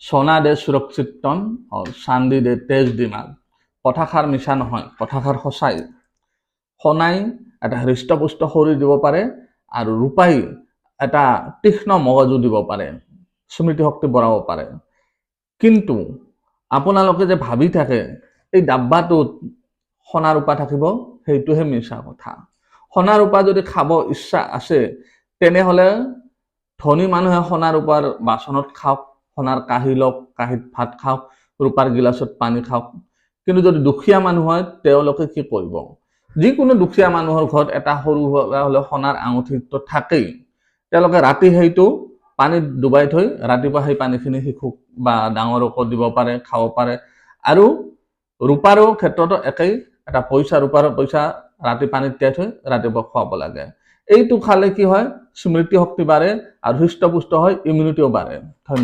সোনা দে সুৰক্ষিত তন আৰু চান্দি দে তেজ দিমাগ। কথাষাৰ মিছা নহয়, কথাষাৰ সঁচাই। সোণাই এটা হৃষ্টপুষ্ট শৰীৰ দিব পাৰে আৰু ৰূপাই এটা তীক্ষ্ণ মগজু দিব পাৰে, স্মৃতিশক্তি বঢ়াব পাৰে। কিন্তু আপোনালোকে যে ভাবি থাকে এই ডাব্বাটোত সোণা ৰূপা থাকিব, সেইটোহে মিছা কথা। সোণা ৰূপা যদি খাব ইচ্ছা আছে তেনেহ'লে ধনী মানুহে সোণা ৰূপাৰ বাচনত খাওক, সোণাৰ কাঁহী লওক, কাঁহীত ভাত খাওক, ৰূপাৰ গিলাচত পানী খাওক। কিন্তু যদি দুখীয়া মানুহ হয় তেওঁলোকে কি কৰিব? যিকোনো দুখীয়া মানুহৰ ঘৰত এটা সৰু হ'লে সোণাৰ আঙুঠিটো থাকেই। তেওঁলোকে ৰাতি সেইটো পানীত ডুবাই থৈ ৰাতিপুৱা সেই পানীখিনি শিশুক বা ডাঙৰকো দিব পাৰে, খাব পাৰে। আৰু ৰূপাৰো ক্ষেত্ৰতো একেই, এটা ৰূপাৰ পইচা ৰাতি পানীত তিয়াই থৈ ৰাতিপুৱা খুৱাব লাগে। এইটো খালে কি হয়? স্মৃতিশক্তি বাঢ়ে আৰু হৃষ্টপুষ্ট হয়, ইমিউনিটিও বাঢ়ে।